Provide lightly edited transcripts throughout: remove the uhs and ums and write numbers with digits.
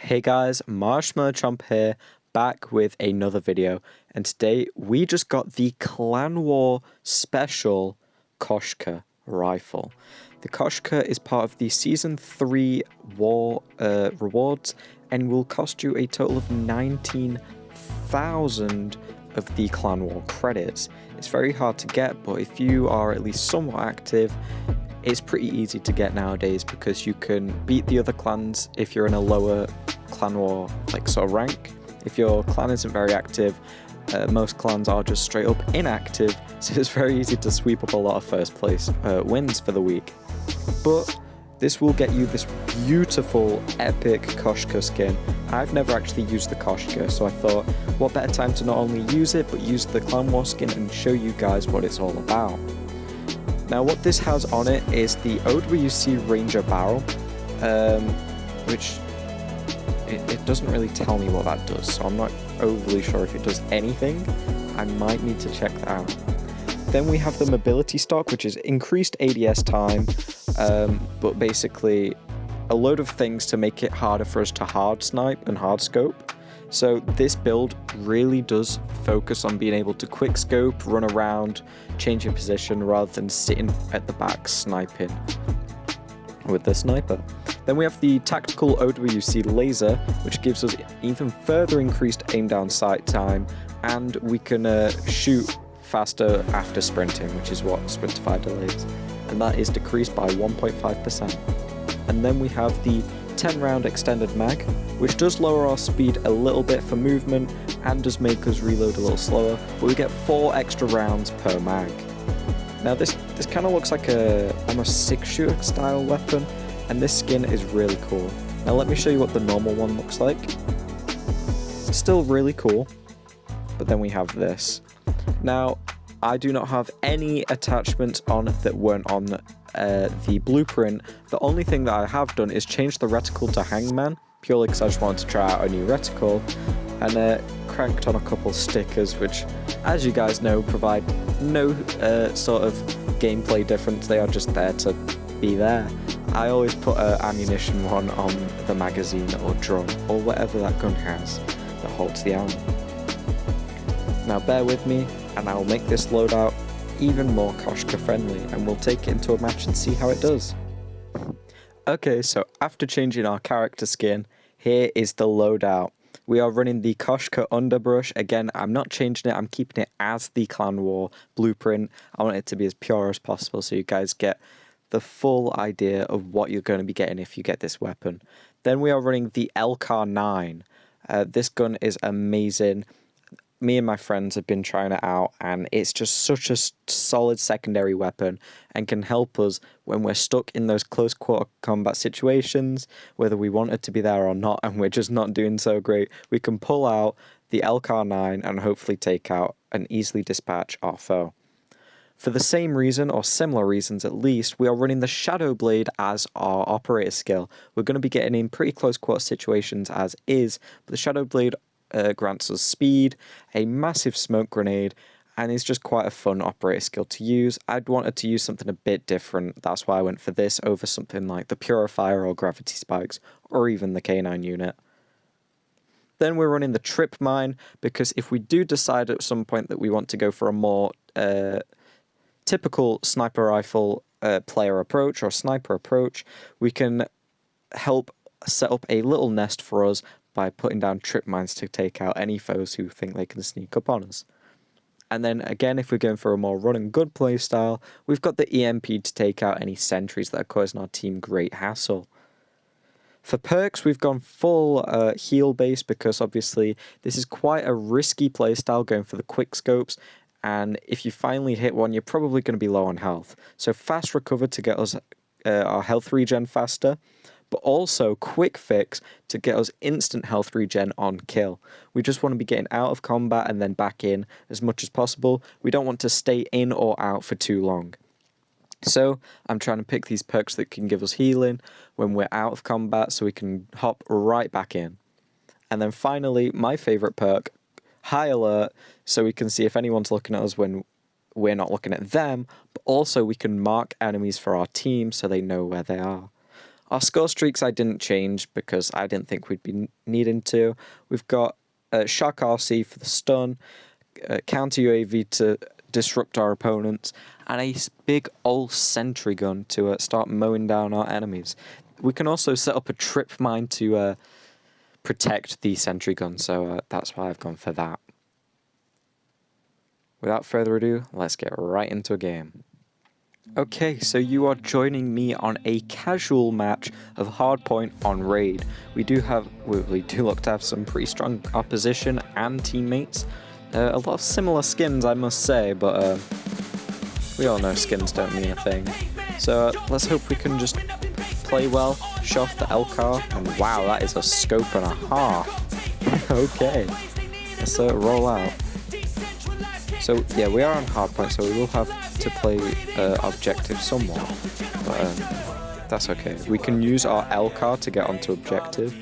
Hey guys, Marshmallow Chomp here, back with another video, and today we just got the Clan War Special Koshka rifle. The Koshka is part of the Season 3 War rewards and will cost you a total of 19,000 of the Clan War credits. It's very hard to get, but if you are at least somewhat active, it's pretty easy to get nowadays because you can beat the other clans if you're in a lower clan war sort of rank. If your clan isn't very active, most clans are just straight up inactive, so it's very easy to sweep up a lot of first place wins for the week. But this will get you this beautiful epic Koshka skin. I've never actually used the Koshka, so I thought what better time to not only use it but use the Clan War skin and show you guys what it's all about. Now what this has on it is the OWC Ranger barrel, which it doesn't really tell me what that does, so I'm not overly sure if it does anything. I might need to check that out. Then we have the mobility stock, which is increased ADS time, but basically a load of things to make it harder for us to hard snipe and hard scope. So this build really does focus on being able to quick scope, run around, change your position rather than sitting at the back sniping with the sniper. Then we have the tactical OWC laser, which gives us even further increased aim down sight time, and we can shoot faster after sprinting, which is what Sprintify delays, and that is decreased by 1.5%. And then we have the 10-round extended mag, which does lower our speed a little bit for movement and does make us reload a little slower, but we get 4 extra rounds per mag. Now this kind of looks like a almost 6-shooter style weapon, and this skin is really cool. Now let me show you what the normal one looks like. It's still really cool, but then we have this. Now I do not have any attachments on that weren't on the blueprint. The only thing that I have done is change the reticle to Hangman, purely because I just wanted to try out a new reticle, and cranked on a couple stickers, which, as you guys know, provide no sort of gameplay difference. They are just there to be there. I always put an ammunition one on the magazine or drum, or whatever that gun has that holds the ammo. Now bear with me, and I will make this loadout even more Koshka friendly, and we'll take it into a match and see how it does. Okay, so after changing our character skin, here is the loadout. We are running the Koshka Underbrush. Again, I'm not changing it, I'm keeping it as the Clan War blueprint. I want it to be as pure as possible so you guys get the full idea of what you're going to be getting if you get this weapon. Then we are running the LK9. This gun is amazing. Me and my friends have been trying it out, and it's just such a solid secondary weapon and can help us when we're stuck in those close quarter combat situations, whether we want it to be there or not, and we're just not doing so great. We can pull out the LK9 and hopefully take out and easily dispatch our foe. For the same reason, or similar reasons at least, we are running the Shadow Blade as our operator skill. We're going to be getting in pretty close quarter situations as is, but the Shadow Blade grants us speed, a massive smoke grenade, and is just quite a fun operator skill to use. I'd wanted to use something a bit different, that's why I went for this over something like the Purifier or Gravity Spikes, or even the K9 unit. Then we're running the Trip Mine, because if we do decide at some point that we want to go for a more typical sniper rifle player approach or sniper approach, we can help set up a little nest for us by putting down trip mines to take out any foes who think they can sneak up on us. And then again, if we're going for a more run and gun play style, we've got the EMP to take out any sentries that are causing our team great hassle. For perks, we've gone full heal base, because obviously this is quite a risky playstyle going for the quick scopes, and if you finally hit one, you're probably going to be low on health. So fast recover to get us our health regen faster, but also quick fix to get us instant health regen on kill. We just want to be getting out of combat and then back in as much as possible. We don't want to stay in or out for too long. So I'm trying to pick these perks that can give us healing when we're out of combat so we can hop right back in. And then finally, my favorite perk, High Alert, so we can see if anyone's looking at us when we're not looking at them, but also we can mark enemies for our team so they know where they are. Our score streaks I didn't change because I didn't think we'd be needing to. We've got Shock RC for the stun, counter UAV to disrupt our opponents, and a big old sentry gun to start mowing down our enemies. We can also set up a trip mine to protect the sentry gun, so that's why I've gone for that. Without further ado, let's get right into a game. Okay, so you are joining me on a casual match of Hardpoint on Raid. We do look to have some pretty strong opposition and teammates. A lot of similar skins, I must say, but we all know skins don't mean a thing. So let's hope we can just play well, show off the LCAR, and wow, that is a scope and a half. Okay, let's roll out. So yeah, we are on hardpoint, so we will have to play objective somewhat, but that's okay. We can use our LCAR to get onto objective,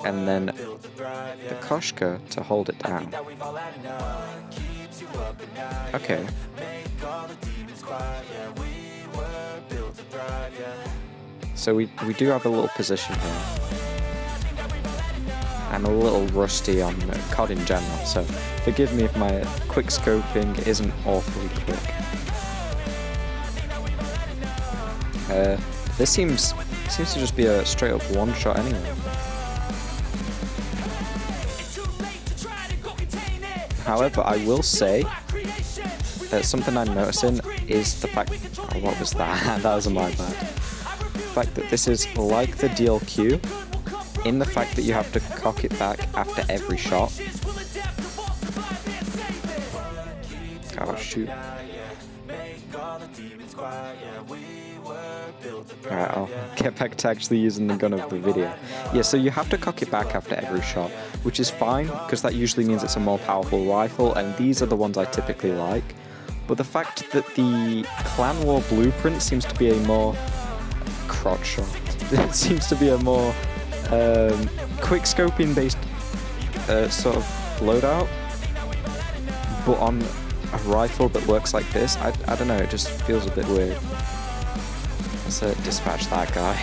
and then the Koshka to hold it down. Okay. So we do have a little position here. I'm a little rusty on COD in general, so forgive me if my quick scoping isn't awfully quick. This seems to just be a straight up one shot anyway. However, I will say that something I'm noticing is the fact. Oh, what was that? That was my bad. The fact that this is like the DLQ. In the fact that you have to cock it back after every shot. Oh shoot. Alright, I'll get back to actually using the gun of the video. Yeah, so you have to cock it back after every shot, which is fine, because that usually means it's a more powerful rifle, and these are the ones I typically like. But the fact that the Clan War blueprint seems to be a more crotch shot. It seems to be a more quick scoping based sort of loadout, but on a rifle that works like this. I don't know, it just feels a bit weird. Let's dispatch that guy.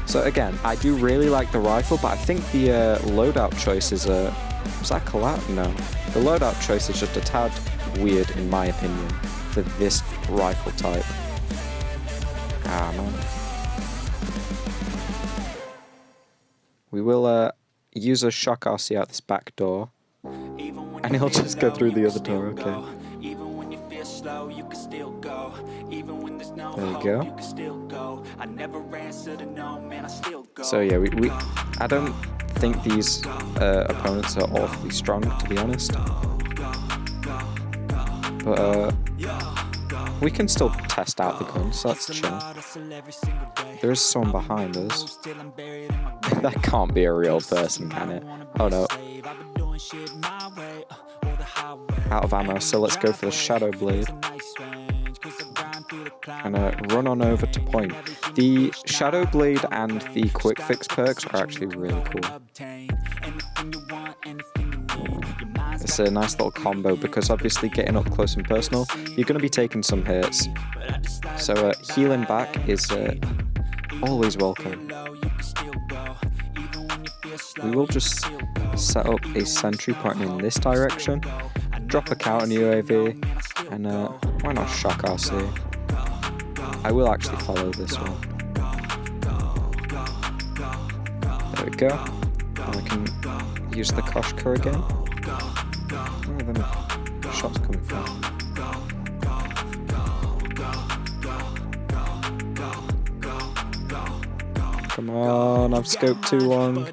So again, I do really like the rifle, but I think the loadout choice is was that collab? No. The loadout choice is just a tad weird in my opinion for this rifle type. Ah man. We will use a shock RC out this back door, and he'll just go through the other door, okay. There you go. So yeah, I don't think these opponents are awfully strong, to be honest. But we can still test out the guns, so that's chill. There is someone behind us. That can't be a real person, can it? Oh no. Out of ammo, so let's go for the Shadow Blade. And run on over to point. The Shadow Blade and the Quick Fix perks are actually really cool. It's a nice little combo because obviously getting up close and personal, you're going to be taking some hits. So healing back is always welcome. We will just set up a sentry point in this direction, drop a counter UAV, and why not shock RC? I will actually follow this one. There we go. And we can use the Koshka again. Where are the shots coming from? Come on, I've scoped too long.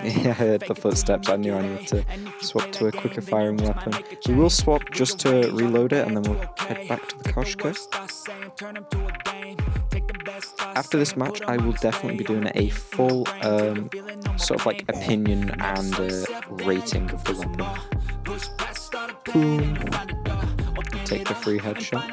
Yeah, I heard the footsteps. I knew I needed to swap to a quicker firing weapon. We will swap just to reload it and then we'll head back to the Koshka. After this match, I will definitely be doing a full sort of like opinion and rating of the weapon. Boom. Take the free headshot.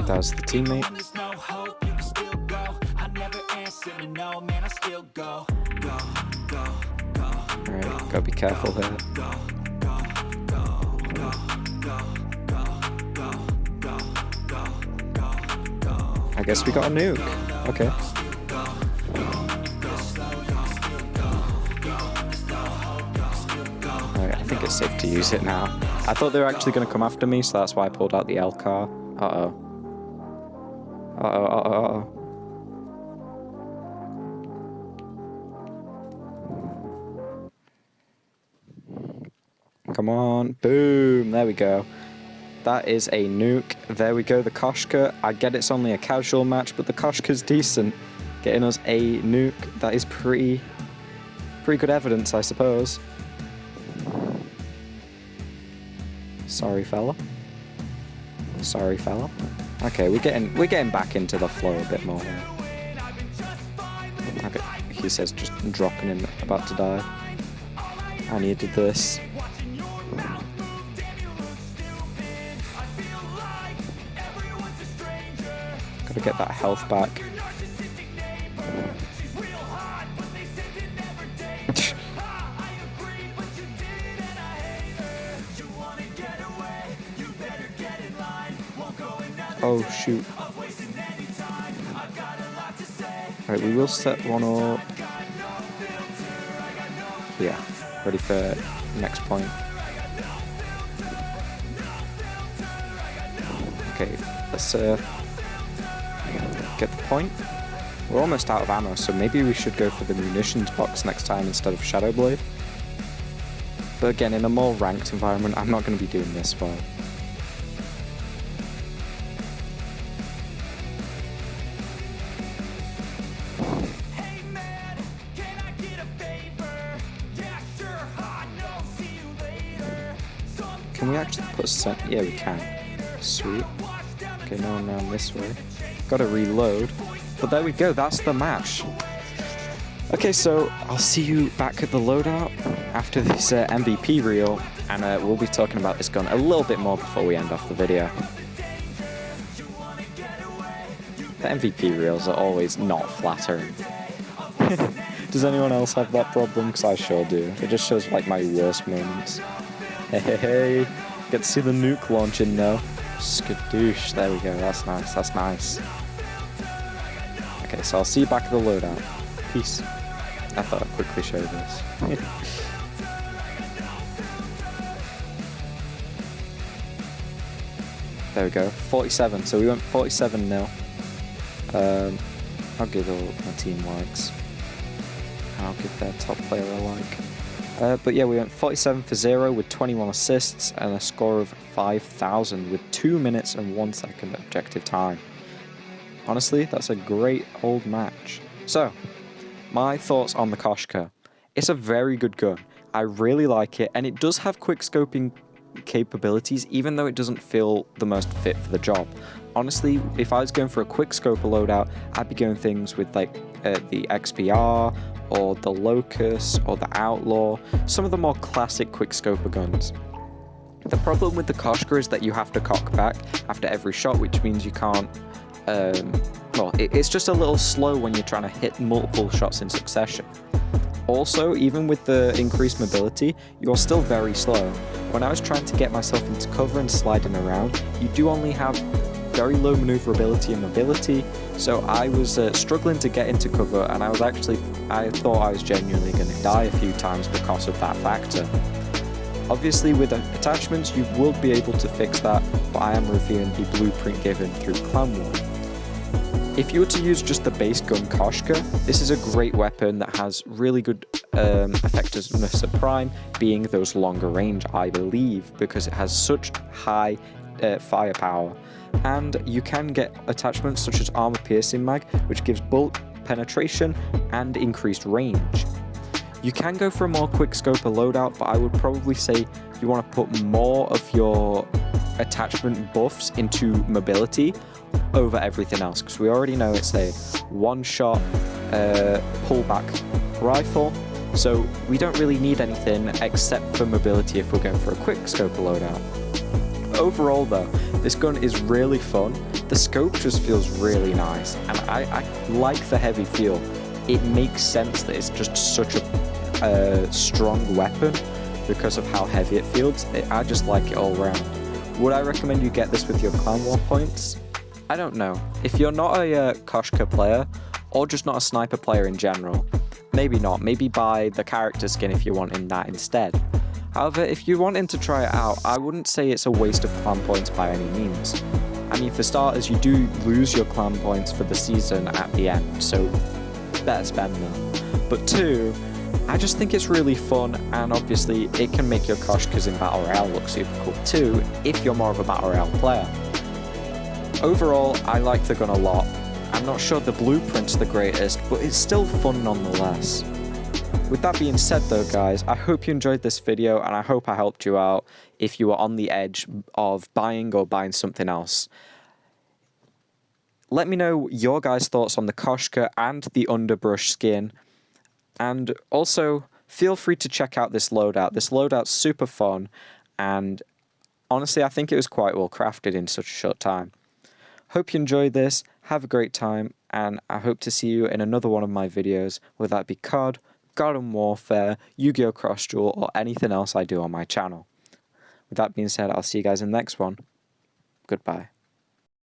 That was the teammate. wanna know, man, I still go. Alright, gotta be careful here. I guess we got a nuke. Okay. Alright, I think it's safe to use it now. I thought they were actually going to come after me, so that's why I pulled out the L car. Uh-oh. Uh-oh, uh-oh, uh-oh. Come on. Boom. There we go. That is a nuke. There we go, the Koshka. I get it's only a casual match, but the Koshka's decent. Getting us a nuke. That is pretty good evidence, I suppose. Sorry, fella. Sorry, fella. Okay, we're getting back into the flow a bit more here. Okay, he says just dropping in, about to die. I needed this. Gotta get that health back. Oh shoot. Alright, we will set one up. Yeah, ready for next point. Okay, let's get the point. We're almost out of ammo, so maybe we should go for the munitions box next time instead of Shadow Blade. But again, in a more ranked environment, I'm not going to be doing this well. Can we actually put some? Yeah, we can. Sweet. Okay, no one around this way. Gotta reload. But there we go, that's the match. Okay, so I'll see you back at the loadout after this MVP reel, and we'll be talking about this gun a little bit more before we end off the video. The MVP reels are always not flattering. Does anyone else have that problem? Because I sure do. It just shows like my worst moments. Hey, get to see the nuke launching now. Skadoosh, there we go, that's nice, that's nice. Okay, so I'll see you back at the loadout. Peace. I thought I'd quickly show this. There we go, 47, so we went 47-0. I'll give all my team likes. I'll give their top player a like. But yeah, we went 47 for 0 with 21 assists and a score of 5,000 with 2 minutes and 1 second objective time. Honestly, that's a great old match. So, my thoughts on the Koshka. It's a very good gun. I really like it, and it does have quick scoping capabilities, even though it doesn't feel the most fit for the job. Honestly, if I was going for a quick scoper loadout, I'd be going things with like the XPR, or the Locust, or the Outlaw, some of the more classic quickscoper guns. The problem with the Koshka is that you have to cock back after every shot, which means you can't, well, it's just a little slow when you're trying to hit multiple shots in succession. Also, even with the increased mobility, you're still very slow. When I was trying to get myself into cover and sliding around, you do only have very low maneuverability and mobility, so I was struggling to get into cover, and I thought I was genuinely going to die a few times because of that factor. Obviously with attachments you will be able to fix that, but I am reviewing the blueprint given through Clan War. If you were to use just the base gun Koshka, this is a great weapon that has really good effectiveness at prime, being those longer range, I believe, because it has such high firepower. And you can get attachments such as armor piercing mag, which gives bullet penetration and increased range. You can go for a more quick scoper loadout, but I would probably say you want to put more of your attachment buffs into mobility over everything else, because we already know it's a one-shot pullback rifle, so we don't really need anything except for mobility if we're going for a quick scoper loadout. Overall though, this gun is really fun. The scope just feels really nice, and I like the heavy feel. it makes sense that it's just such a strong weapon because of how heavy it feels. I just like it all round. Would I recommend you get this with your Clan War points? I don't know. If you're not a Koshka player, or just not a sniper player in general, maybe not. Maybe buy the character skin if you're wanting that instead. However, if you're wanting to try it out, I wouldn't say it's a waste of clan points by any means. I mean, for starters, you do lose your clan points for the season at the end, so better spend them. But two, I just think it's really fun, and obviously it can make your Koshkas in Battle Royale look super cool too, if you're more of a Battle Royale player. Overall, I like the gun a lot. I'm not sure the blueprint's the greatest, but it's still fun nonetheless. With that being said though, guys, I hope you enjoyed this video, and I hope I helped you out if you were on the edge of buying or buying something else. Let me know your guys' thoughts on the Koshka and the Underbrush skin, and also feel free to check out this loadout. This loadout's super fun, and honestly I think it was quite well crafted in such a short time. Hope you enjoyed this, have a great time, and I hope to see you in another one of my videos, whether that be COD, Garden Warfare, Yu-Gi-Oh! Cross Duel, or anything else I do on my channel. With that being said, I'll see you guys in the next one. Goodbye.